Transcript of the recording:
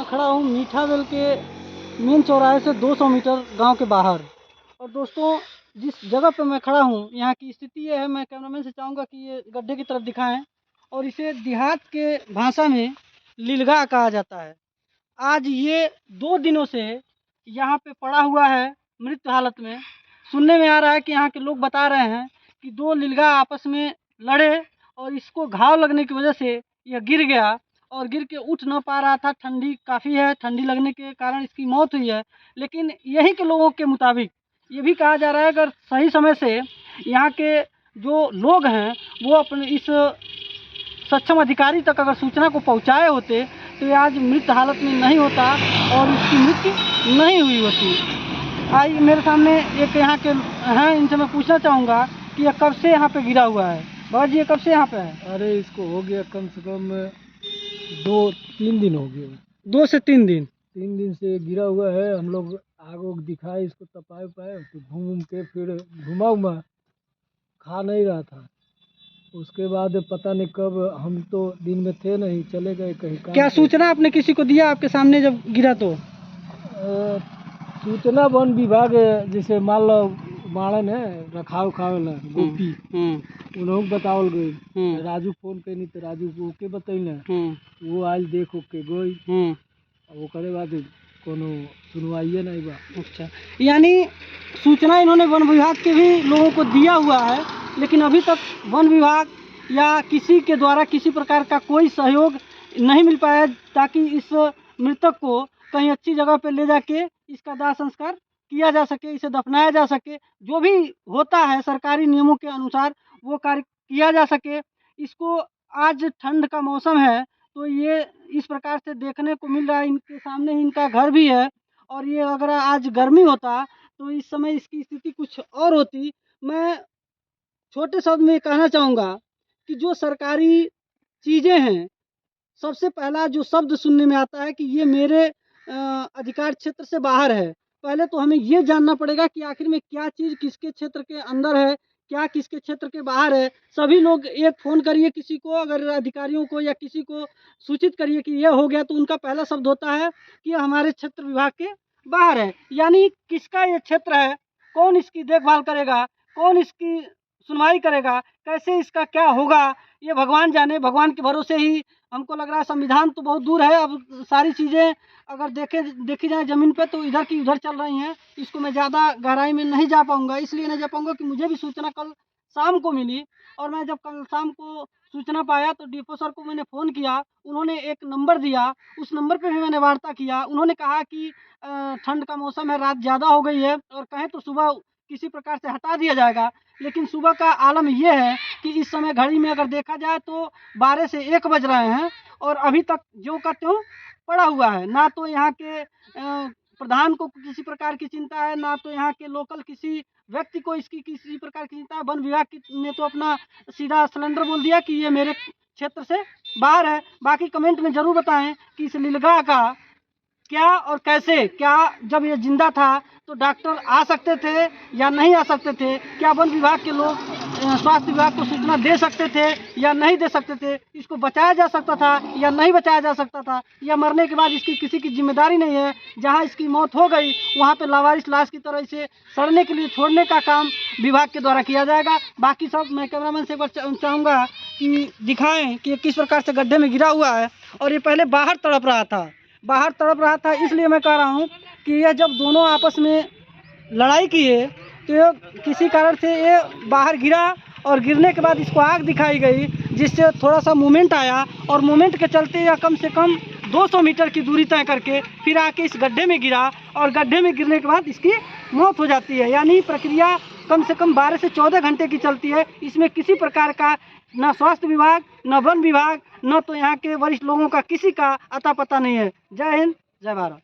खड़ा हूँ मीठावेल के मेन चौराहे से 200 मीटर गांव के बाहर। और दोस्तों, जिस जगह पे मैं खड़ा हूँ यहाँ की स्थिति ये है, मैं कैमरामैन से चाहूँगा कि ये गड्ढे की तरफ दिखाएं। और इसे देहात के भाषा में लिलगा कहा जाता है। आज ये 2 दिनों से यहाँ पे पड़ा हुआ है मृत हालत में। सुनने में आ रहा है कि यहाँ के लोग बता रहे हैं कि 2 लिलगा आपस में लड़े और इसको घाव लगने की वजह से यह गिर गया और गिर के उठ ना पा रहा था। ठंडी काफ़ी है, ठंडी लगने के कारण इसकी मौत हुई है। लेकिन यहीं के लोगों के मुताबिक ये भी कहा जा रहा है अगर सही समय से यहाँ के जो लोग हैं वो अपने इस सक्षम अधिकारी तक अगर सूचना को पहुँचाए होते तो ये आज मृत हालत में नहीं होता और इसकी मृत्यु नहीं हुई होती। आइए मेरे सामने एक यहाँ के हैं, इनसे मैं पूछना चाहूँगा कि यह कब से यहाँ पे गिरा हुआ है। बाबा जी, ये कब से यहाँ पे है? अरे इसको हो गया कम से कम 2-3 दिन हो गए। 2 से 3 दिन। 3 दिन से गिरा हुआ है। हम लोग आग उग दिखाए, इसको तपाए उपाए, तो घूम के फिर घुमा उमा खा नहीं रहा था। उसके बाद पता नहीं कब, हम तो दिन में थे नहीं, चले गए कहीं काम क्या पे। सूचना आपने किसी को दिया आपके सामने जब गिरा तो? सूचना वन विभाग, जैसे मान लो माड़न है रखाव खावेला गोपी, उन्होंने बतावल गई। राजू फोन कैनी तो राजू को ओके बतैले, वो आयल देख के गई। वो करे बाद कोनो सुनवाइए नहीं बा। अच्छा, यानी सूचना इन्होंने वन विभाग के भी लोगों को दिया हुआ है, लेकिन अभी तक वन विभाग या किसी के द्वारा किसी प्रकार का कोई सहयोग नहीं मिल पाया ताकि इस मृतक को कहीं अच्छी जगह पर ले जाके इसका दाह संस्कार किया जा सके, इसे दफनाया जा सके। जो भी होता है सरकारी नियमों के अनुसार वो कार्य किया जा सके। इसको आज ठंड का मौसम है तो ये इस प्रकार से देखने को मिल रहा है। इनके सामने ही इनका घर भी है और ये अगर आज गर्मी होता तो इस समय इसकी स्थिति कुछ और होती। मैं छोटे शब्द में कहना चाहूँगा कि जो सरकारी चीज़ें हैं, सबसे पहला जो शब्द सुनने में आता है कि ये मेरे अधिकार क्षेत्र से बाहर है। पहले तो हमें ये जानना पड़ेगा कि आखिर में क्या चीज़ किसके क्षेत्र के अंदर है, क्या किसके क्षेत्र के बाहर है। सभी लोग एक फ़ोन करिए किसी को, अगर अधिकारियों को या किसी को सूचित करिए कि यह हो गया, तो उनका पहला शब्द होता है कि हमारे क्षेत्र विभाग के बाहर है। यानी किसका ये क्षेत्र है, कौन इसकी देखभाल करेगा, कौन इसकी सुनवाई करेगा, कैसे इसका क्या होगा, ये भगवान जाने। भगवान के भरोसे ही हमको लग रहा है। संविधान तो बहुत दूर है, अब सारी चीज़ें अगर देखी जाए ज़मीन पे तो इधर की उधर चल रही हैं। इसको मैं ज़्यादा गहराई में नहीं जा पाऊँगा, इसलिए नहीं जा पाऊँगा कि मुझे भी सूचना कल शाम को मिली और मैं जब कल शाम को सूचना पाया तो डीपो सर को मैंने फ़ोन किया। उन्होंने एक नंबर दिया, उस नंबर पे भी मैंने वार्ता किया। उन्होंने कहा कि ठंड का मौसम है, रात ज़्यादा हो गई है और कहें तो सुबह किसी प्रकार से हटा दिया जाएगा। लेकिन सुबह का आलम ये है कि इस समय घड़ी में अगर देखा जाए तो 12 से 1 बज रहे हैं और अभी तक ज्यों का त्यों पड़ा हुआ है। ना तो यहाँ के प्रधान को किसी प्रकार की चिंता है, ना तो यहाँ के लोकल किसी व्यक्ति को इसकी किसी प्रकार की चिंता है। वन विभाग ने तो अपना सीधा सिलेंडर बोल दिया कि ये मेरे क्षेत्र से बाहर है। बाकी कमेंट में ज़रूर बताएं कि इस लिलगा का क्या और कैसे, क्या जब ये जिंदा था तो डॉक्टर आ सकते थे या नहीं आ सकते थे, क्या वन विभाग के लोग स्वास्थ्य विभाग को सूचना दे सकते थे या नहीं दे सकते थे, इसको बचाया जा सकता था या नहीं बचाया जा सकता था, या मरने के बाद इसकी किसी की जिम्मेदारी नहीं है। जहां इसकी मौत हो गई वहां पे लावारिस लाश की तरह इसे सड़ने के लिए छोड़ने का काम विभाग के द्वारा किया जाएगा। बाकी सब मैं कैमरामैन से एक बार चाहूँगा कि दिखाएँ कि किस प्रकार से गड्ढे में गिरा हुआ है। और ये पहले बाहर तड़प रहा था, इसलिए मैं कह रहा हूँ कि यह जब दोनों आपस में लड़ाई किए तो ये किसी कारण से ये बाहर गिरा और गिरने के बाद इसको आग दिखाई गई, जिससे थोड़ा सा मूवमेंट आया और मूवमेंट के चलते यह कम से कम 200 मीटर की दूरी तय करके फिर आके इस गड्ढे में गिरा और गड्ढे में गिरने के बाद इसकी मौत हो जाती है। यानी प्रक्रिया कम से कम 12 से 14 घंटे की चलती है। इसमें किसी प्रकार का न स्वास्थ्य विभाग, न वन विभाग, न तो यहाँ के वरिष्ठ लोगों का किसी का अता पता नहीं है। जय हिंद, जय भारत।